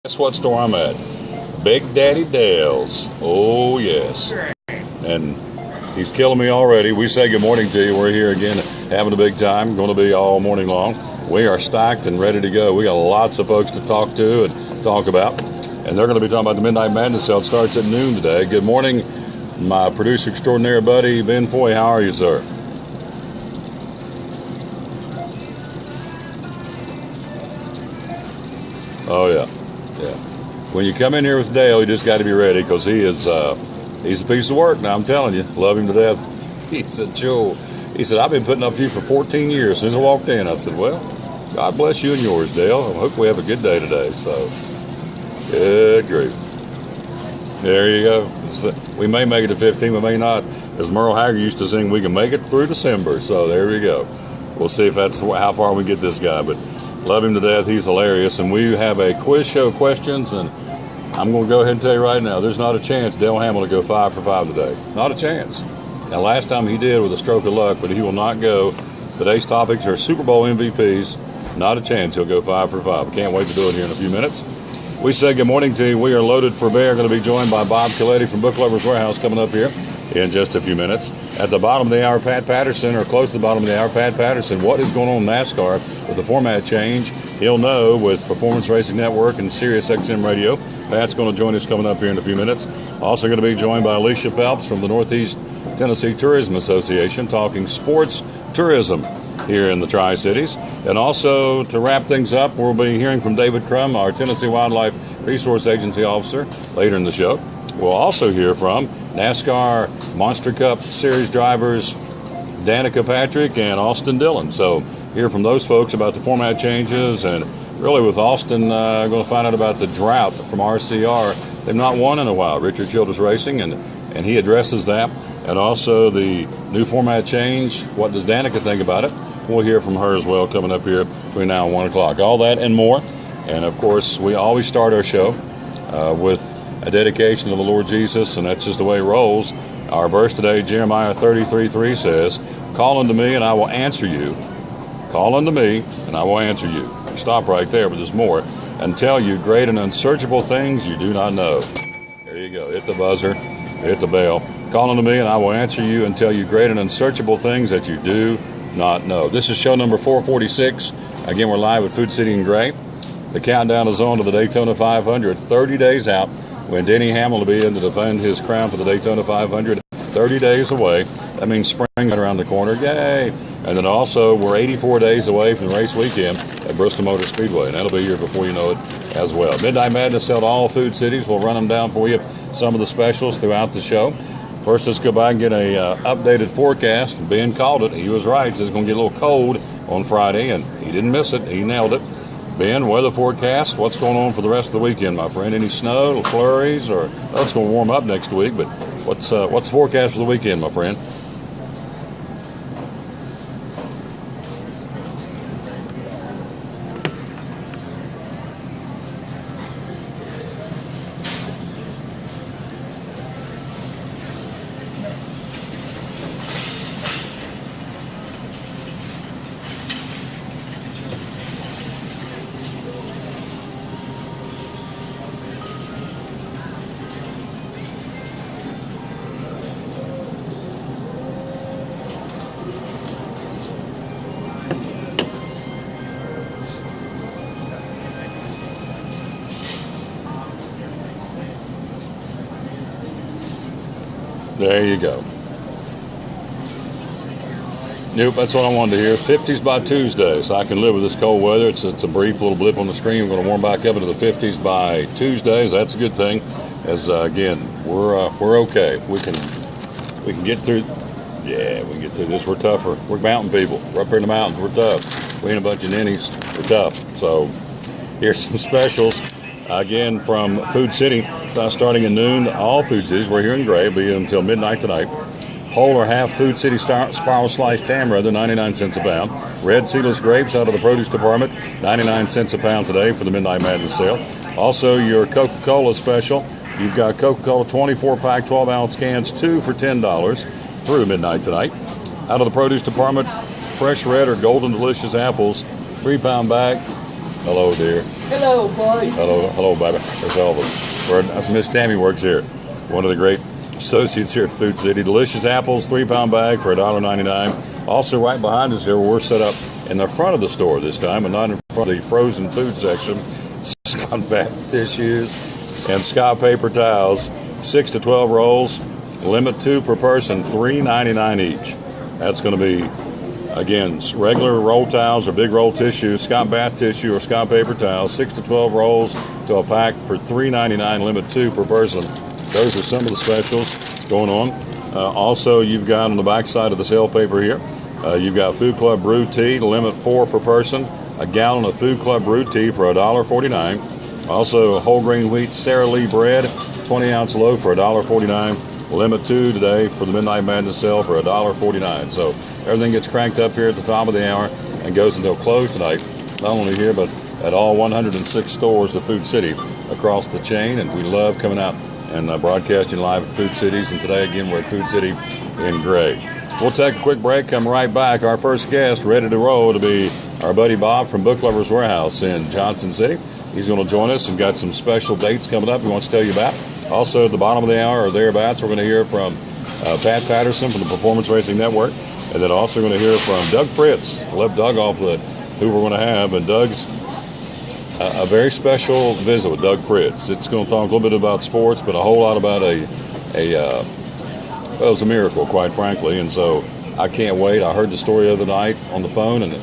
Guess what store I'm at? Big Daddy Dale's. Oh, yes. And he's killing me already. We say good morning to you. We're here again having a big time. Going to be all morning long. We are stacked and ready to go. We got lots of folks to talk to and talk about. And they're going to be talking about the Midnight Madness sale. It starts at noon today. Good morning, my producer extraordinaire buddy, Ben Foy. How are you, sir? Oh, yeah. Yeah. When you come in here with Dale, you just got to be ready because he's a piece of work. Now, I'm telling you, love him to death. He said, Joe, he said, I've been putting up with you for 14 years since I walked in. I said, well, God bless you and yours, Dale. I hope we have a good day today. So, good grief. There you go. We may make it to 15, we may not. As Merle Haggard used to sing, we can make it through December. So, there we go. We'll see if that's how far we get this guy. But love him to death. He's hilarious. And we have a quiz show questions, and I'm going to go ahead and tell you right now, there's not a chance Dale Hamill will go 5 for 5 today. Not a chance. Now, last time he did with a stroke of luck, but he will not go. Today's topics are Super Bowl MVPs. Not a chance he'll go 5 for 5. Can't wait to do it here in a few minutes. We say good morning to you. We are loaded for bear. Going to be joined by Bob Coletti from Book Lovers Warehouse coming up here in just a few minutes. At the bottom of the hour, Pat Patterson, or close to the bottom of the hour, Pat Patterson, what is going on in NASCAR with the format change? He'll know with Performance Racing Network and Sirius XM Radio. Pat's going to join us coming up here in a few minutes. Also going to be joined by Alicia Phelps from the Northeast Tennessee Tourism Association, talking sports tourism here in the Tri-Cities. And also, to wrap things up, we'll be hearing from David Crum, our Tennessee Wildlife Resource Agency officer, later in the show. We'll also hear from NASCAR Monster Cup Series drivers Danica Patrick and Austin Dillon. So hear from those folks about the format changes, and really with Austin going to find out about the drought from RCR. They've not won in a while, Richard Childress Racing, and he addresses that. And also the new format change. What does Danica think about it? We'll hear from her as well coming up here between now and 1 o'clock. All that and more. And, of course, we always start our show with a dedication to the Lord Jesus, and that's just the way it rolls. Our verse today, Jeremiah 33:3 says, call unto me and I will answer you. Call unto me and I will answer you. Stop right there, but there's more. And tell you great and unsearchable things you do not know. There you go. Hit the buzzer. Hit the bell. Call unto me and I will answer you and tell you great and unsearchable things that you do not know. This is show number 446. Again, we're live at Food City in Gray. The countdown is on to the Daytona 500. 30 days out when Denny Hamlin will be in to defend his crown for the Daytona 500. 30 days away. That means spring right around the corner. Yay! And then also, we're 84 days away from the race weekend at Bristol Motor Speedway. And that'll be here before you know it as well. Midnight Madness sell to all Food Cities. We'll run them down for you, some of the specials throughout the show. First, let's go by and get a updated forecast. Ben called it. He was right. He says it's going to get a little cold on Friday, and he didn't miss it. He nailed it. Ben, weather forecast, what's going on for the rest of the weekend, my friend? Any snow, flurries, or it's going to warm up next week, but what's the forecast for the weekend, my friend? There you go. Nope, that's what I wanted to hear. 50s by Tuesday, so I can live with this cold weather. It's a brief little blip on the screen. We're going to warm back up into the 50s by Tuesdays. That's a good thing. As again, we're okay. We can get through. Yeah, we can get through this. We're tougher. We're mountain people. We're up here in the mountains. We're tough. We ain't a bunch of ninnies. We're tough. So here's some specials. Again, from Food City, starting at noon, all Food Cities. We're here in Gray. It'll be until midnight tonight. Whole or half Food City spiral sliced ham, rather, 99 cents a pound. Red seedless grapes out of the produce department, 99 cents a pound today for the Midnight Madness sale. Also, your Coca-Cola special. You've got Coca-Cola 24-pack, 12-ounce cans, 2 for $10 through midnight tonight. Out of the produce department, fresh red or golden delicious apples, 3-pound bag, Hello, dear. Hello, boy. Hello, baby. There's Elvis. That's Miss Tammy works here. One of the great associates here at Food City. Delicious apples, 3-pound bag for $1.99. Also, right behind us here, we're set up in the front of the store this time, and not in front of the frozen food section. Scott bath tissues and Scott paper towels, 6 to 12 rolls. Limit 2 per person, $3.99 each. That's going to be, again, regular roll towels or big roll tissue, Scott bath tissue or Scott paper towels, 6 to 12 rolls to a pack for $3.99, limit 2 per person. Those are some of the specials going on. Also, you've got on the back side of the sale paper here, you've got Food Club Brew Tea, limit 4 per person, a gallon of Food Club Brew Tea for $1.49. Also, whole grain wheat Sara Lee bread, 20-ounce loaf for $1.49. Limit 2 today for the Midnight Madness sale for $1.49. So everything gets cranked up here at the top of the hour and goes until close tonight. Not only here, but at all 106 stores of Food City across the chain. And we love coming out and broadcasting live at Food Cities. And today, again, we're at Food City in Gray. We'll take a quick break, come right back. Our first guest ready to roll to be our buddy Bob from Book Lovers Warehouse in Johnson City. He's going to join us and got some special dates coming up he wants to tell you about. Also, at the bottom of the hour or thereabouts, we're going to hear from Pat Patterson from the Performance Racing Network. And then also going to hear from Doug Fritz. Left Doug off the who we're going to have. And Doug's a very special visit with Doug Fritz. It's going to talk a little bit about sports, but a whole lot about well, it was a miracle, quite frankly. And so I can't wait. I heard the story the other night on the phone, and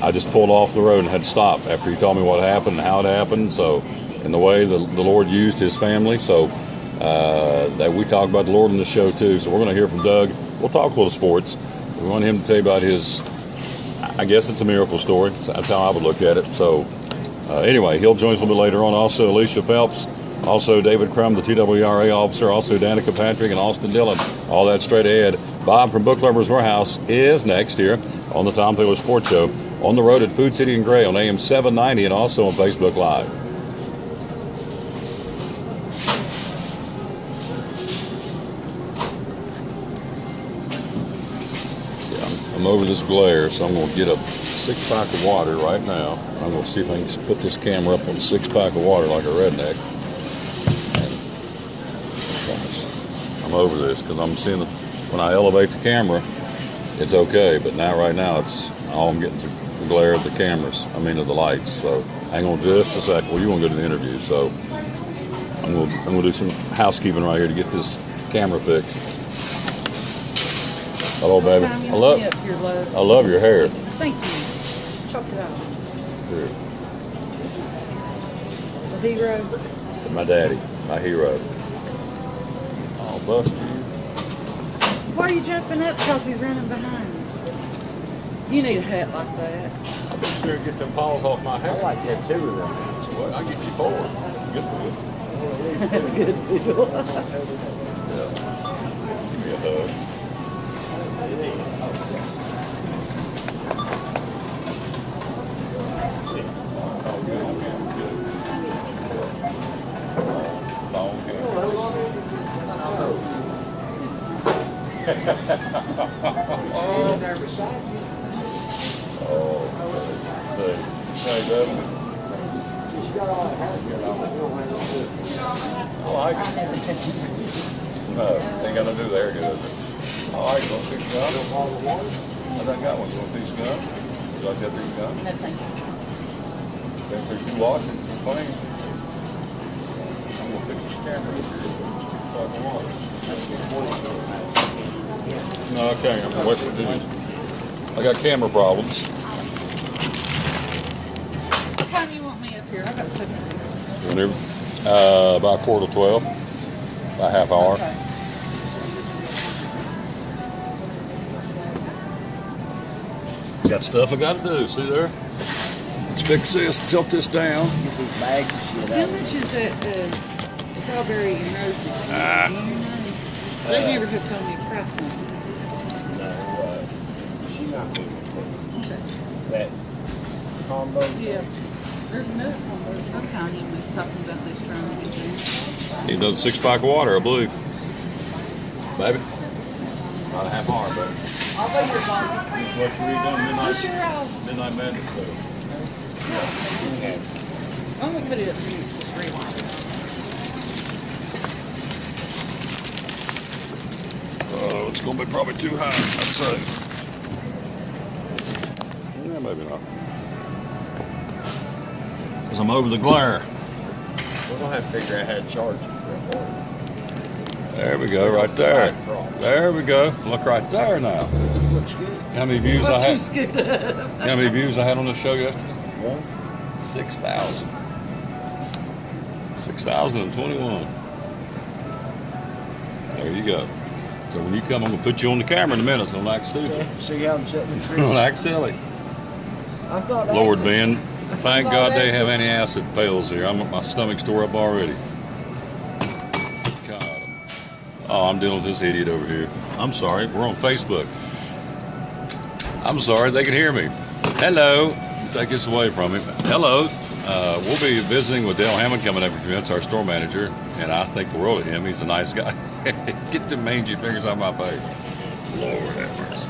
I just pulled off the road and had to stop after he told me what happened and how it happened. So, in the way the Lord used his family. So, that we talk about the Lord in the show too. So we're going to hear from Doug. We'll talk a little sports. We want him to tell you about his, I guess it's a miracle story. That's how I would look at it. So anyway, he'll join us a little bit later on. Also, Alicia Phelps. Also, David Crum, the TWRA officer. Also, Danica Patrick and Austin Dillon. All that straight ahead. Bob from Book Lovers Warehouse is next here on the Tom Taylor Sports Show. On the road at Food City in Gray on AM 790 and also on Facebook Live. I'm over this glare, so I'm going to get a 6-pack of water right now. I'm going to see if I can just put this camera up on a 6-pack of water like a redneck. I'm over this because I'm seeing when I elevate the camera, it's okay. But now, right now, it's all I'm getting is the glare of the cameras. I mean, of the lights. So hang on just a sec. Well, you want to go to the interview, so I'm going to do some housekeeping right here to get this camera fixed. Hello, baby. I love your hair. Thank you. Choke it out. Here. The hero. My daddy, my hero. I'll bust you. Why are you jumping up? Because he's running behind me. You need a hat like that. I've been sure to get them paws off my hair. I like that too. Well, I'll get you forward. Good for you. That's good feel. Give me a hug. Hey, Devin. I like it. No, ain't got nothing to do with the hair good, is it? I like it. Want a piece of gum? I done got one. You want a piece of gum? You like that piece of gum? No, thank you. Been through 2 washings. It's clean. I'm going to fix this camera up here. Talking water. No, I can't. I'm from West Virginia. I got camera problems. What time do you want me up here? I got stuff to do. Whenever, about 11:45, about half hour. Okay. Got stuff I got to do. See there? Let's fix this. Tilt this down. Get these bags and shit How out. much is that strawberry and roses? Ah. They never have told me a price on it. No, she's not moving. Okay. That combo. Yeah. There's another one. Sometime you was talking about this trying to get there. Need another 6-pack of water, I believe. Baby? About a half hour, baby. I'll be your boss. What you read on What's your house? Midnight Madness, though. Yeah, I'm gonna put it at the rewind. Oh, it's gonna be probably too high, I'd say. Yeah, maybe not. Because I'm over the glare. We're gonna have to figure out how to charge it. There we go, right there. There we go. Look right there now. Looks good. How many views I What had? you scoot up? How many views I had on this show yesterday? One. 6,000. 6,021. There you go. So when you come, I'm gonna put you on the camera in a minute, so don't act stupid. See how I'm setting the tree? Don't act silly. I'm not Lord, acting. Ben, thank God they have antacid pills here. My stomach's tore up already. God. Oh, I'm dealing with this idiot over here. I'm sorry, we're on Facebook. I'm sorry, they can hear me. Hello. Take this away from him. Hello. We'll be visiting with Dale Hammond coming up. That's our store manager, and I think the world of him. He's a nice guy. Get the mangy fingers on my face. Lord have mercy.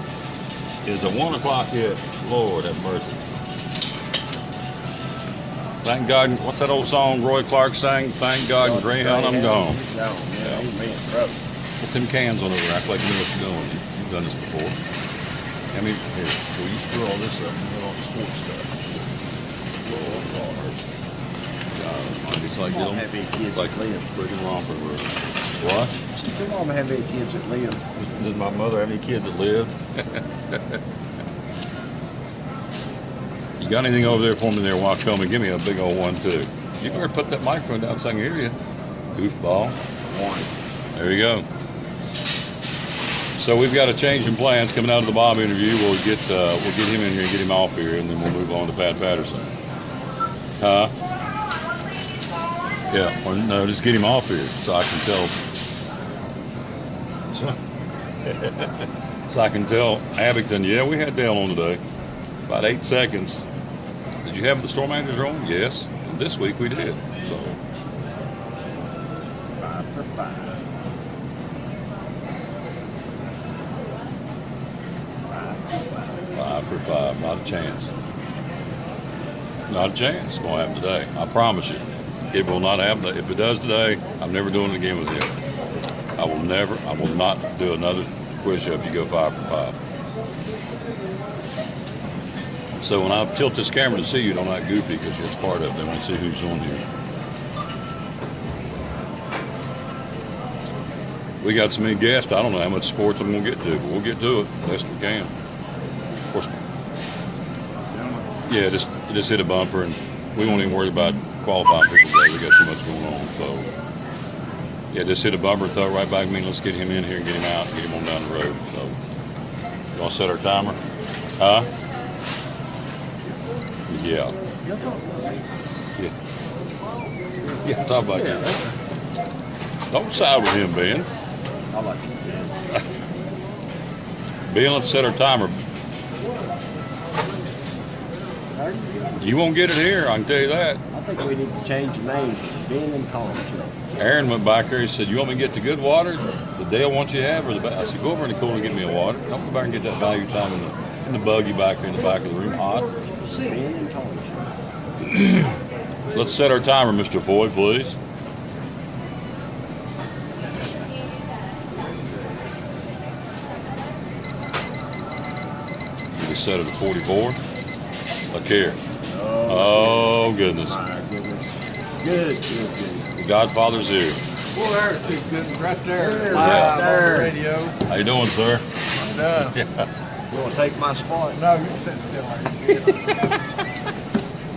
Is it 1 o'clock yet? Lord have mercy. Thank God. What's that old song Roy Clark sang? Thank God and Greyhound, I'm gone. Yeah, he's in trouble. Put them cans on over. Act like you know what you're doing. You've done this before. I mean, here, will you screw all this up and get all the sports stuff? Lord, Lord. God, it's like Come on, have any kids it's like that live. friggin' romper room. What? Your mama have any kids that live? Does my mother have any kids that live? You got anything over there for me there, Wacoma? Give me a big old one too. You better put that microphone down so I can hear you. Goofball. There you go. So we've got a change in plans coming out of the Bob interview. We'll get him in here and get him off here, and then we'll move on to Pat Patterson. Huh? Yeah. Or no, just get him off here so I can tell. So I can tell Abington. Yeah, we had Dale on today. About 8 seconds. Did you have the store manager on? Yes. And this week we did. So 5 for 5. 5 for 5. Not a chance. Not a chance. It's going to happen today. I promise you. It will not happen. If it does today, I'm never doing it again with you. I will not do another quiz show if you go 5 for 5. So when I tilt this camera to see you, don't act goofy because it's part of it. They want to see who's on here. We got so many guests, I don't know how much sports I'm going to get to, but we'll get to it best we can. Of course, yeah, just hit a bumper, and we won't even worry about qualifying people today. We got too much going on. So, yeah, just hit a bumper, throw it right back at me. Let's get him in here and get him out and get him on down the road. So, you want to set our timer? Huh? Yeah. Yeah. Yeah, talk about that. Don't side with him, Ben. I like it. Ben, let's set our timer. You won't get it here, I can tell you that. I think we need to change the name to Ben and Tom Show. Aaron went back there, he said, you want me to get the good water that Dale wants you to have, or the bad? I said, go over in the cooler and get me a water. Don't go back and get that value time in the buggy back there in the back of the room, hot. Ben and Tom Show. Let's set our timer, Mr. Foy, please. We set it at 44. Look here. Oh, goodness. My goodness. Good. The Godfather's here. Well, there's two good ones right there, There, live right on there. the radio. How you doing, sir? I'm done. You want to take my spot? No, you're sitting still like you're good.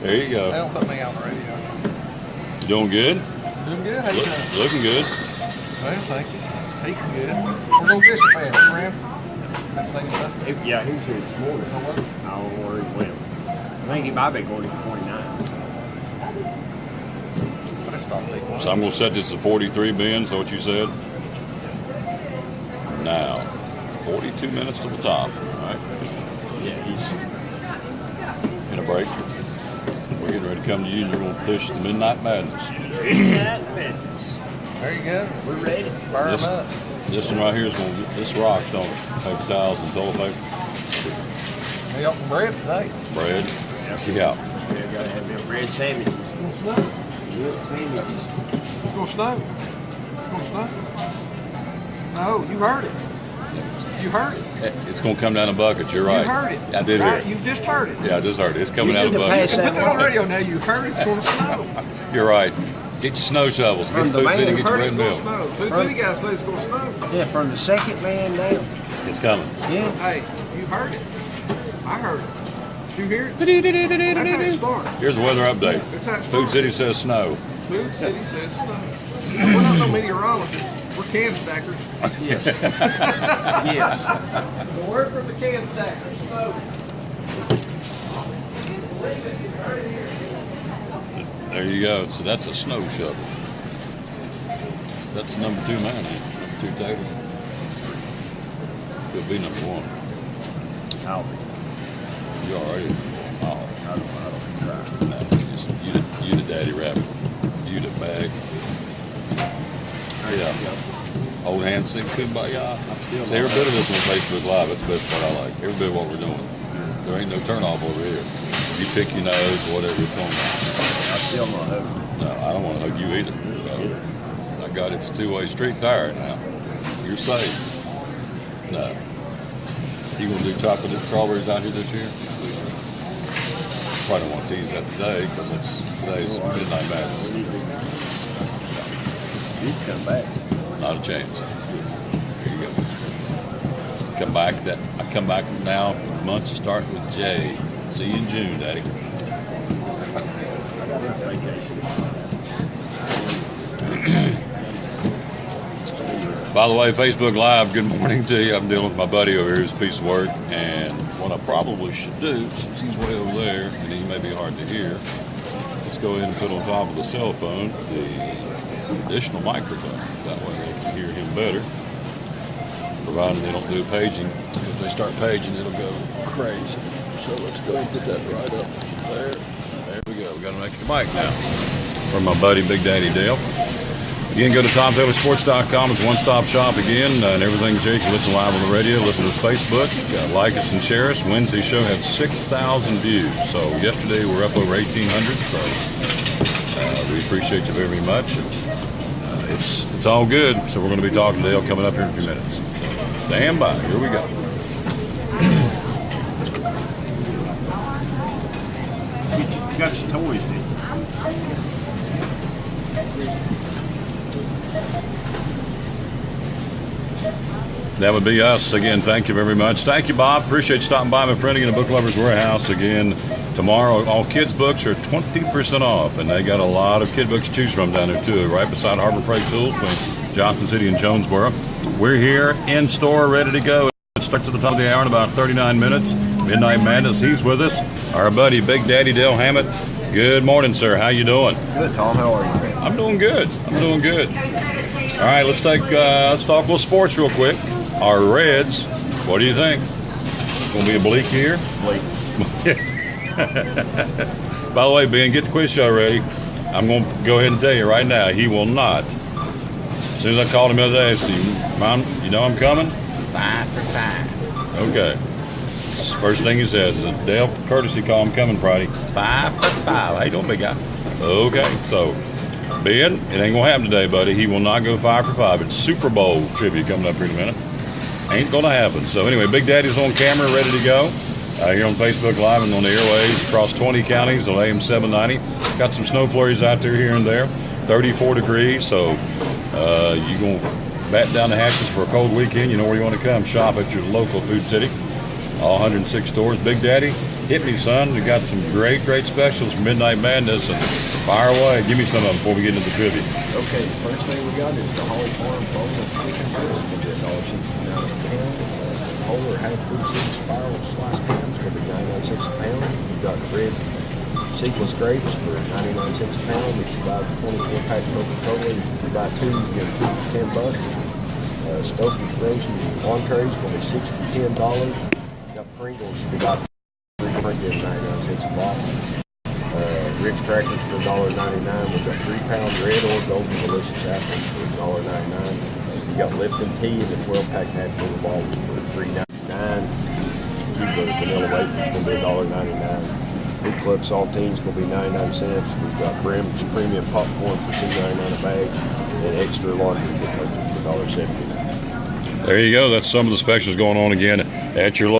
There you They go. don't put me on the radio. You doing good? Doing good. How you doing? Looking good. Well, thank you. Eating good. We're going fishing fast, friend. Been saying something. Yeah, he was here this morning. Oh, what? I don't know where he went. I think he might be going to 29. I just thought they So I'm going to set this to 43, Ben. Is that what you said? Now, 42 minutes to the top. All right. Yeah, he's In a break. We're getting ready to come to you, and you're going to push the Midnight Madness. Madness. There you go. We're ready. Fire This- them up. This one right here is going to, this rocks, don't it? Paper towels and toilet paper, They open bread today. bread. Yeah. Yeah, got Gotta have them bread sandwiches. It's gonna snow. Milk sandwiches. It's gonna snow. It's gonna snow. No, you heard it. You heard it. It's going to come down in buckets. You're right. You heard it. I did hear Right? it. You just heard it. Yeah, I just heard it. It's coming You out in need to buckets. pass Put that on the radio now. You heard it. It's gonna snow. You're right. Get your snow shovels. Get From to the Food man City, who get your Heard red it's gonna milk. snow. Food City guys say it's gonna snow. Yeah, from the second man down. It's coming. Yeah. Hey, you heard it. I heard it. Did you hear it? That's how it starts. Here's the weather update. That's how it Food starts. City says snow. Food City says snow. We're not no meteorologists. We're can stackers. Yes. Yes. The word from the can stacker, snow. There you go. So that's a snow shovel. That's number 2 man, ain't it? Number 2 Taylor. Could be number 1. I'll You already. Oh, I don't try. no. You the daddy rabbit. You the bag. Yeah. Old hand sick kumbaya. See, every bit of this on Facebook Live, that's the best part I like. Every bit of what we're doing. There ain't no turn off over here. You pick your nose, whatever it's on. I still not hug. No, I don't want to hug you either. I got it's a two-way street there now. You're safe. No. You gonna do chocolate and strawberries out here this year? Probably don't want to tease that today because today's midnight madness. You come back. Not a chance. Here you go. I come back now. The months are starting with J. See you in June, Daddy. I got a vacation. By the way, Facebook Live, good morning to you. I'm dealing with my buddy over here who's a piece of work, and what I probably should do, since he's way over there, and he may be hard to hear, let's go ahead and put on top of the cell phone the additional microphone. That way they can hear him better, provided they don't do paging. If they start paging, it'll go crazy. So let's go and get that right up there. There we go. We got an extra mic now from my buddy Big Daddy Dale. You can go to TomTaylorSports.com. It's a one-stop shop again, and everything's here. You can listen live on the radio, listen to us Facebook, like us and share us. Wednesday show had 6,000 views. So yesterday we were up over 1,800. So we appreciate you very much. It's all good. So we're going to be talking to Dale coming up here in a few minutes. So stand by. Here we go. You got your toys, did you? That would be us. Again, thank you very much. Thank you, Bob. Appreciate you stopping by, my friend, again at Book Lovers Warehouse. Again, tomorrow, all kids' books are 20% off, and they got a lot of kid books to choose from down there, too, right beside Harbor Freight Tools between Johnson City and Jonesboro. We're here in store, ready to go. It starts at the top of the hour in about 39 minutes. Midnight Madness, he's with us. Our buddy, Big Daddy Dale Hammett. Good morning, sir. How you doing? Good, Tom. How are you? I'm doing good. All right, let's talk a little sports real quick. Our Reds, what do you think? It's going to be a bleak year? Blake. By the way, Ben, get the quiz show ready. I'm going to go ahead and tell you right now, he will not. As soon as I called him the other day, I said, Mom, you know I'm coming? 5 for 5. Okay. First thing he says is, Dale, courtesy call, I'm coming Friday. 5 for 5. How you doing, big guy? Okay, so, Ben, it ain't going to happen today, buddy. He will not go 5 for 5. It's Super Bowl tribute coming up here in a minute. Ain't going to happen. So, anyway, Big Daddy's on camera, ready to go. Here on Facebook Live and on the airwaves across 20 counties on AM 790. Got some snow flurries out there here and there. 34 degrees, so you're going to bat down the hatches for a cold weekend. You know where you want to come. Shop at your local Food City. All 106 stores. Big Daddy, hit me, son. We got some great specials for Midnight Madness. And fire away. Give me some of them before we get into the trivia. Okay, the first thing we got is the Holly Farm boneless chicken breast. It's going to be $1.69 a pound. Whole or half Food City spiral sliced ham is going to be 99 cents a pound. We've got red seedless grapes for 99 cents a pound. If you buy 24-pack Coca-Cola, if you buy 2, you get 2 for $10. Stouffer's frozen entrees going to be $6 for $10. Got Pringles, we got 3 Pringles 99 cents a box. Ritz crackers for $1.99. We've got 3-pound red or golden delicious apples for $1.99. You got Lipton tea in the 12-pack natural bottles for $3.99. The vanilla wafer is going to be $1.99. Big Club saltines gonna be 99 cents. We've got Brim's premium popcorn for $2.99 a bag, and extra large for $1.79. There you go. That's some of the specials going on again at your